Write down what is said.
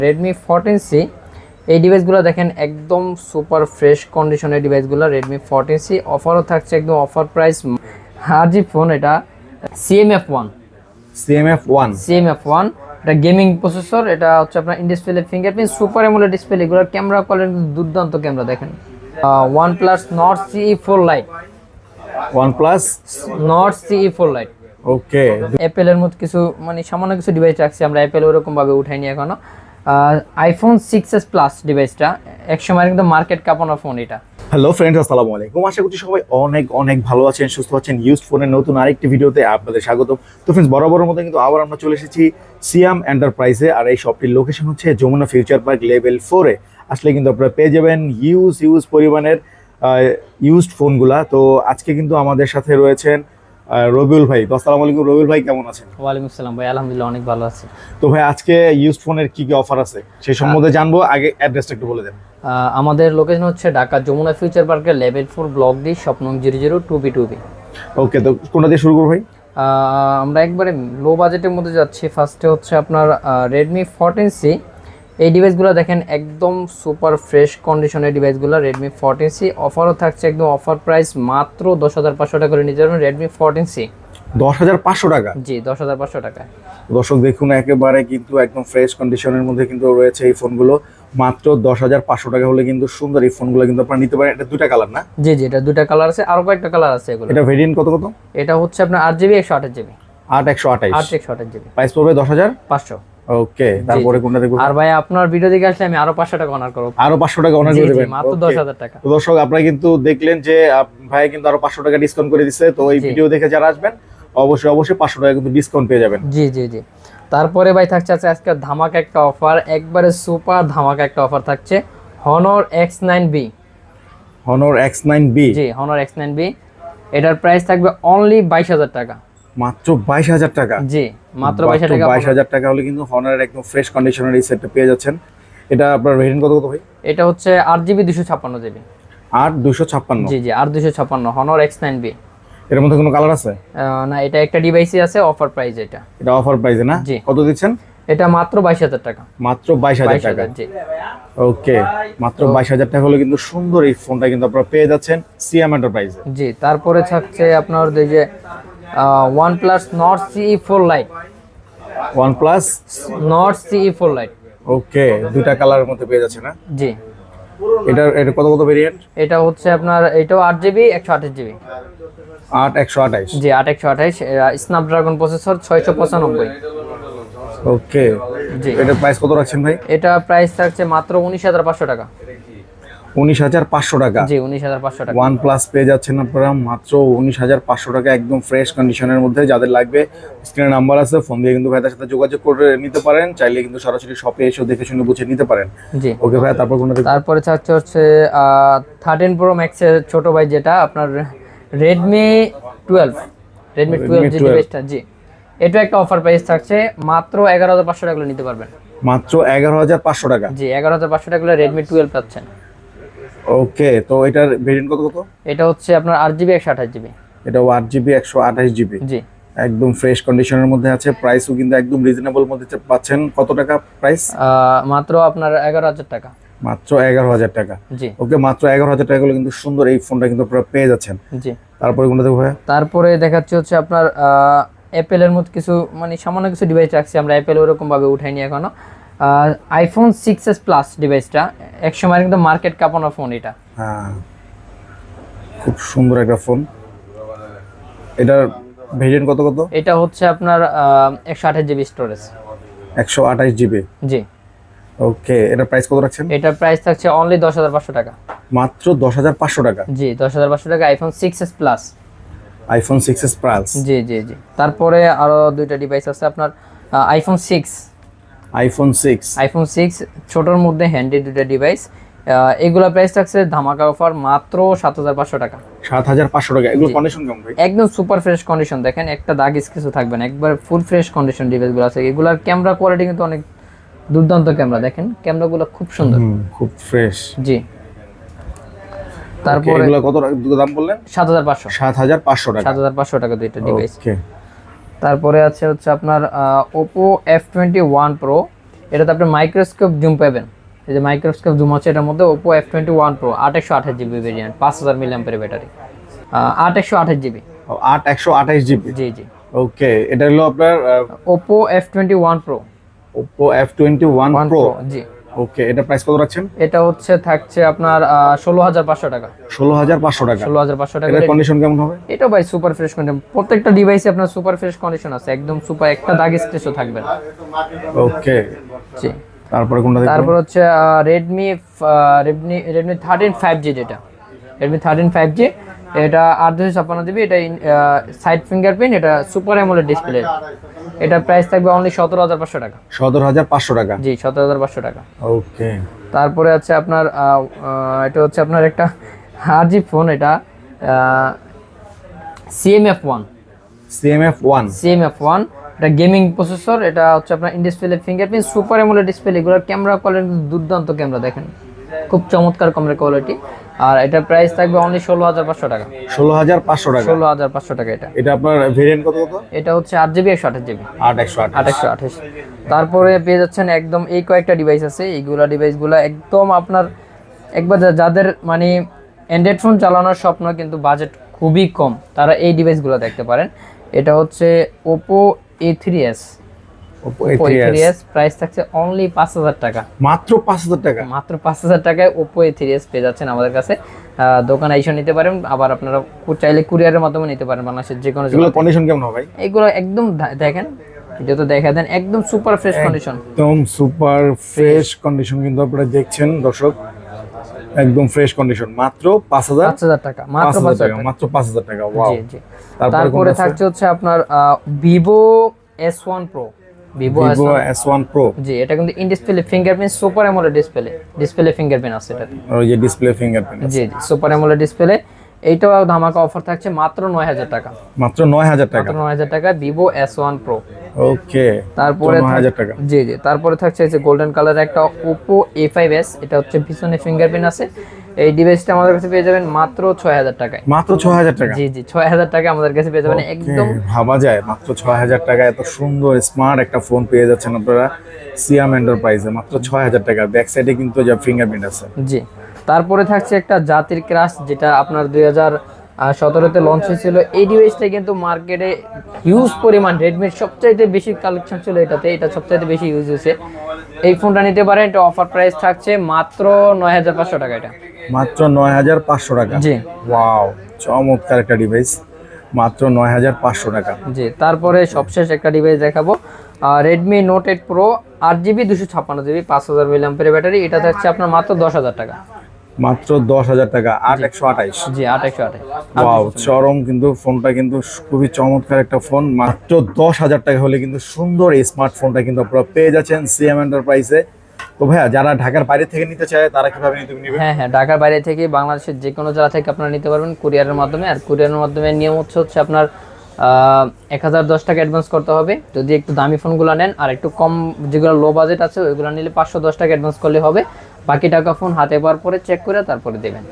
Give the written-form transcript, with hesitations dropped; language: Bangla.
Redmi 14C এই ডিভাইসগুলো দেখেন একদম সুপার ফ্রেশ কন্ডিশনের ডিভাইসগুলো Redmi 14C অফারও থাকছে একদম অফার প্রাইস। RG ফোন এটা CMF1 এটা গেমিং প্রসেসর, এটা হচ্ছে আপনার in display fingerprint super AMOLED display, এগুলোর ক্যামেরা কোয়ালিটি দুর্দান্ত ক্যামেরা দেখেন। OnePlus Nord CE4 Lite, ওকে। অ্যাপেলের মতো কিছু মানে সামান্য কিছু ডিভাইস রাখছি আমরা, অ্যাপেল ওরকম ভাবে উঠাইনি এখনো। iPhone 6s Plus ডিভাইসটা একসময় কিন্তু মার্কেট কাঁপানো ফোন এটা। হ্যালো ফ্রেন্ডস, আসসালামু আলাইকুম। আশা করছি সবাই অনেক অনেক ভালো আছেন, সুস্থ আছেন। ইউজড ফোনের নতুন আরেকটি ভিডিওতে আপনাদের স্বাগতম। তো ফ্রেন্ডস, বরাবরের মতো কিন্তু আবার আমরা চলে এসেছি সিয়াম এন্টারপ্রাইজে, আর এই শপটির লোকেশন হচ্ছে যমুনা ফিউচার পার্ক লেভেল 4 এ। আসলে কিন্তু আপনারা পেয়ে যাবেন হিউজ পরিমাণের ইউজড ফোনগুলা। তো আজকে কিন্তু আমাদের সাথে রয়েছেন রবিউল ভাই। তো আসসালামু আলাইকুম রবিউল ভাই, কেমন আছেন? ওয়ালাইকুম আসসালাম ভাই, আলহামদুলিল্লাহ অনেক ভালো আছি। তো ভাই, আজকে ইউজড ফোনের কি কি অফার আছে সেই সম্বন্ধে জানবো, আগে অ্যাড্রেসটা একটু বলে দেন। আমাদের লোকেশন হচ্ছে ঢাকা যমুনা ফিউচার পার্কের লেভেল 4 ব্লক ডি, শপ নং 002B2B। ওকে, তো কোনটা দিয়ে শুরু করব ভাই? আমরা একবারে লো বাজেটের মধ্যে যাচ্ছি। ফার্স্টে হচ্ছে আপনার Redmi 14C এই ডিভাইসগুলো দেখেন একদম সুপার ফ্রেশ কন্ডিশনের ডিভাইসগুলো Redmi 14C অফারও থাকছে একদম অফার প্রাইস মাত্র 10,500 টাকা করে নিতে পারবেন Redmi 14C। 10,500 টাকা? জি, 10,500 টাকা। দর্শক দেখুন, একেবারে কিন্তু একদম ফ্রেশ কন্ডিশনের মধ্যে কিন্তু রয়েছে এই ফোনগুলো। মাত্র 10,500 টাকা হলে কিন্তু সুন্দর এই ফোনগুলো কিন্তু আপনারা নিতে পারেন। এটা দুইটা কালার না? জি, এটা দুইটা কালার আছে, আরো কয়েকটা কালার আছে এগুলো। এটা ভেরিয়েন্ট কত? এটা হচ্ছে আপনার 8GB 128GB। 8/128 প্রাইস পড়বে 10,500। ওকে, তারপরে কোনটা দেখব? আর ভাই আপনার ভিডিও দেখে আসলে আমি আরো 500 টাকা অনার করব। আরো 500 টাকা অনার করে দেবেন? মাত্র 10,000 টাকা। তো দর্শক, আপনারা কিন্তু দেখলেন যে ভাই কিন্তু আরো 500 টাকা ডিসকাউন্ট করে দিচ্ছে। তো এই ভিডিও দেখে যারা আসবেন অবশ্যই 500 টাকা কিন্তু ডিসকাউন্ট পেয়ে যাবেন। জি। তারপরে ভাই থাকছে আজকে ধামাকা একটা অফার, একবারে সুপার ধামাকা একটা অফার থাকছে Honor X9B। জি, Honor X9B এটার প্রাইস থাকবে অনলি 22,000 টাকা। মাত্র 22,000 টাকা? জি, মাত্র 22,000 টাকা হলে কিন্তু হনারের একদম ফ্রেশ কন্ডিশনের এই সেটটা পেয়ে যাচ্ছেন। এটা আপনার ভেরিয়েন্ট কত ভাই? এটা হচ্ছে 8GB 256GB। 8/256? জি, 8/256 Honor X9B। এর মধ্যে কোনো কালার আছে? না, এটা একটা ডিভাইসই আছে, অফার প্রাইস এটা অফার প্রাইসে না? জি। কত দিচ্ছেন? এটা মাত্র 22,000 টাকা। মাত্র 22,000 টাকা? জি। ওকে, মাত্র 22,000 টাকা হলে কিন্তু সুন্দর এই ফোনটা কিন্তু আপনারা পেয়ে যাচ্ছেন সিয়াম এন্টারপ্রাইজে। জি, তারপরে থাকছে আপনার এই যে OnePlus Nord CE4 Lite। ওকে, দুইটা কালারের মধ্যে পেয়ে যাচ্ছে না? জি। এটা কত ভেরিয়েন্ট? এটা হচ্ছে আপনার এটাও 8GB 128GB। 8/128? জি, 8/128 স্ন্যাপড্রাগন প্রসেসর 695। ওকে, জি। এটার প্রাইস কত রাখছেন ভাই? এটা প্রাইস থাকছে মাত্র 19,500 টাকা। 19,500 টাকা? জি, 19,500 টাকা। OnePlus পেয়ে যাচ্ছেন আপনারা মাত্র 19,500 টাকা, একদম ফ্রেশ কন্ডিশনের মধ্যে। যাদের লাগবে স্ক্রিনে নাম্বার আছে, ফোন দিয়ে কিন্তু ভাইদের সাথে যোগাযোগ করে নিতে পারেন। চাইলে কিন্তু সরাসরি শপে এসে দেখে শুনে বুঝে নিতে পারেন। জি। ওকে ভাই, তারপর কোনটা? তারপরে হচ্ছে 13 Pro Max এর ছোট ভাই, যেটা আপনার Redmi 12 যে ডিভাইসটা। জি, এটা একটা অফার প্রাইস থাকছে মাত্র 11,500 টাকা নিতে পারবেন। মাত্র 11,500 টাকা? জি, 11,500 টাকা Redmi 12 পাচ্ছেন। ওকে, তো এটার ভেরিয়েন্ট কত? এটা হচ্ছে আপনার 8GB 128GB। এটাও 8GB 128GB? জি। একদম ফ্রেশ কন্ডিশনের মধ্যে আছে। প্রাইসও কিন্তু একদম রিজনেবল মধ্যে পাচ্ছেন। কত টাকা প্রাইস? মাত্র আপনার 11,000 টাকা। মাত্র 11,000 টাকা? জি। ওকে, মাত্র 11,000 টাকা হলে কিন্তু সুন্দর এই ফোনটা কিন্তু আপনারা পেয়ে যাচ্ছেন। জি। তারপরে কোনটা দেখবো ভাই? তারপরে দেখাচ্ছি হচ্ছে আপনার অ্যাপেলের মতো কিছু মানে সামান্য কিছু ডিভাইস রাখছি আমরা, অ্যাপেল ওরকম ভাবে উঠাইনি এখনো। iPhone 6s Plus ডিভাইসটা একসময় কিন্তু মার্কেট কাঁপানো ফোন এটা। হ্যাঁ, খুব সুন্দর একটা ফোন। এটার ভেরিয়েন্ট কত? এটা হচ্ছে আপনার 128GB স্টোরেজ। 128GB? জি। ওকে, এটার প্রাইস কত রাখছেন? এটার প্রাইস থাকছে অনলি 10,500 টাকা। মাত্র 10,500 টাকা? জি, 10,500 টাকা iPhone 6s Plus। iPhone 6s Plus? জি। তারপরে আরো দুইটা ডিভাইস আছে আপনার iPhone 6 ছোটর মধ্যে হ্যান্ডি দুইটা ডিভাইস। এগুলা প্রাইস থাকছে ধামাকা অফার মাত্র 7,500 টাকা। 7,500 টাকা? এগুলো কন্ডিশন কেমন ভাই? একদম সুপার ফ্রেশ কন্ডিশন, দেখেন একটা দাগ কিছু থাকবে না, একবার ফুল ফ্রেশ কন্ডিশন ডিভাইসগুলো আছে। এগুলার ক্যামেরা কোয়ালিটি কিন্তু অনেক দুর্দান্ত ক্যামেরা, দেখেন ক্যামেরাগুলো খুব সুন্দর, খুব ফ্রেশ। জি। তারপরে এগুলো কত দাম বললেন? 7,500 টাকা? 7,500 টাকা দুইটা ডিভাইস। ওকে। তারপরে হচ্ছে আপনার Oppo F21 Pro এটাতে আপনি মাইক্রোস্কোপ জুম পাবেন, এই যে মাইক্রোস্কোপ জুম আছে এটার মধ্যে Oppo F21 Pro 828GB variant, 5000 mAh battery, 828GB। 828GB। জি জি। ওকে, এটা হলো আপনার Oppo F21 Pro। Oppo F21 Pro। জি। ওকে, এটা প্রাইস কত রাখছেন? এটা হচ্ছে থাকছে আপনার 16500 টাকা। 16500 টাকা। 16500 টাকা। এর কন্ডিশন কেমন হবে? এটা ভাই সুপার ফ্রেশ কন্ডিশন, প্রত্যেকটা ডিভাইসে আপনার সুপার ফ্রেশ কন্ডিশন আছে, একদম সুপার, একটা দাগ স্ক্র্যাচও থাকবে না। ওকে। জি। তারপরে কোনটা দেখব? তারপর হচ্ছে Redmi 13 5G, যেটা Redmi 13 5G, এটা 856GB, এটা সাইড ফিঙ্গারপ্রিন্ট, এটা সুপার অ্যামোলেড ডিসপ্লে। এটা প্রাইস থাকবে অনলি 17500 টাকা। 17500 টাকা। জি, 17500 টাকা। ওকে। তারপরে আছে আপনার এটা হচ্ছে আপনার একটা RG ফোন, এটা CMF1। এটা গেমিং প্রসেসর, এটা হচ্ছে আপনার in display fingerprint, super AMOLED display. এগুলোর ক্যামেরা কোয়ালিটি দুর্দান্ত ক্যামেরা, দেখেন খুব চমৎকার ক্যামেরা কোয়ালিটি। আর এটা প্রাইস থাকবে অনলি 16500 টাকা। 16500 টাকা। 16500 টাকা। এটা আপনার ভেরিয়েন্ট কত কত? এটা হচ্ছে 8GB 128GB। 828। তারপরে পেয়ে যাচ্ছেন একদম এই কয়েকটা ডিভাইস আছে, এইগুলা ডিভাইসগুলো একদম আপনার একবার যাদের মানে অ্যান্ড্রয়েড ফোন চালানোর স্বপ্ন কিন্তু বাজেট খুবই কম, তারা এই ডিভাইসগুলো দেখতে পারেন। এটা হচ্ছে Oppo A3s। Oppo A3s price থাকছে অনলি 5000 টাকা। মাত্র 5000 টাকা। মাত্র 5000 টাকায় Oppo A3s পেয়ে যাচ্ছেন আমাদের কাছে। দোকানে এসে নিতে পারেন, আবার আপনারা চাইলে কুরিয়ারের মাধ্যমে নিতে পারেন বাংলাদেশের যে কোনো এগুলো কন্ডিশন কেমন হবে ভাই? এগুলো একদম দেখেন, এটা তো দেখা দেন, একদম সুপার ফ্রেশ কন্ডিশন। একদম সুপার ফ্রেশ কন্ডিশন কিন্তু আপনারা দেখছেন দর্শক, একদম ফ্রেশ কন্ডিশন। মাত্র 5000 টাকা। মাত্র 5000 টাকা। মাত্র 5000 টাকা। ওয়াও। জি জি। তারপরে থাকছে হচ্ছে আপনার Vivo S1 Pro। Vivo S1 Pro। জি, এটা কিন্তু in display fingerprint, super AMOLED display fingerprint আছে এটাতে। ওই যে ডিসপ্লে ফিঙ্গারপ্রিন্ট। জি জি, সুপার অ্যামোলেড ডিসপ্লে। এইটাও ধামাকা অফার থাকছে মাত্র 9000 টাকা। মাত্র 9000 টাকা। মাত্র 9000 টাকা Vivo S1 Pro। ওকে। তারপরে 9000 টাকা। জি জি। তারপরে থাকছে এই যে গোল্ডেন কালারের একটা Oppo A5s, এটা হচ্ছে পিছনে ফিঙ্গারপ্রিন্ট আছে। এই ডিভাইসটা আমাদের কাছে পেয়ে যাবেন মাত্র 6000 টাকায়। মাত্র 6000 টাকা। জি জি, 6000 টাকা আমাদের কাছে পেয়ে যাবেন একদম। ভাবা যায় মাত্র 6000 টাকা এত সুন্দর স্মার্ট একটা ফোন পেয়ে যাচ্ছেন আপনারা সিয়াম এন্টারপ্রাইজে মাত্র 6000 টাকা। ব্যাক সাইডে কিন্তু যা ফিঙ্গারপ্রিন্ট আছে। জি। তারপরে থাকছে একটা জাতির ক্রাশ, যেটা আপনার 2017-তে লঞ্চ হয়েছিল। এই ডিভাইসটা কিন্তু মার্কেটে হিউজ পরিমাণ, রেডমির সবচাইতে বেশি কালেকশন ছিল এটাতে, এটা সবচাইতে বেশি ইউজ হয়েছে। এই ফোনটা নিতে পারেন, এটা অফার প্রাইস থাকছে মাত্র 9500 টাকা। এটা মাত্র 9500 টাকা। জি। ওয়াও, চমৎকার একটা ডিভাইস, মাত্র 9500 টাকা। জি। তারপরে সবশেষ একটা ডিভাইস দেখাবো, Redmi Note 8 Pro 8GB 256GB 5000 mAh battery. এটা থাকছে আপনার মাত্র 10000 টাকা। মাত্র 10000 টাকা। 8128। জি, 8128। ওয়াও, চরম কিন্তু ফোনটা কিন্তু খুবই চমৎকার একটা ফোন। মাত্র 10000 টাকা হলে কিন্তু সুন্দর এই স্মার্টফোনটা কিন্তু আপনারা পেয়ে যাচ্ছেন সিএম এন্টারপ্রাইজে। তো ভাইয়া, যারা ঢাকার বাইরে থেকে নিতে চায় তারা কিভাবে নিতে নেবে? হ্যাঁ হ্যাঁ, ঢাকার বাইরে থেকে বাংলাদেশের যে কোনো জায়গা থেকে আপনারা নিতে পারবেন কুরিয়ারের মাধ্যমে। আর কুরিয়ারের মাধ্যমে নিয়ম হচ্ছে আপনার 1010 টাকা অ্যাডভান্স করতে হবে যদি একটু দামি ফোনগুলো নেন, আর একটু কম যেগুলো লো বাজেট আছে ওইগুলো নিলে 510 টাকা অ্যাডভান্স করলে হবে। বাকি টাকা ফোন হাতে পাওয়ার পরে চেক করে তারপরে দেবেন।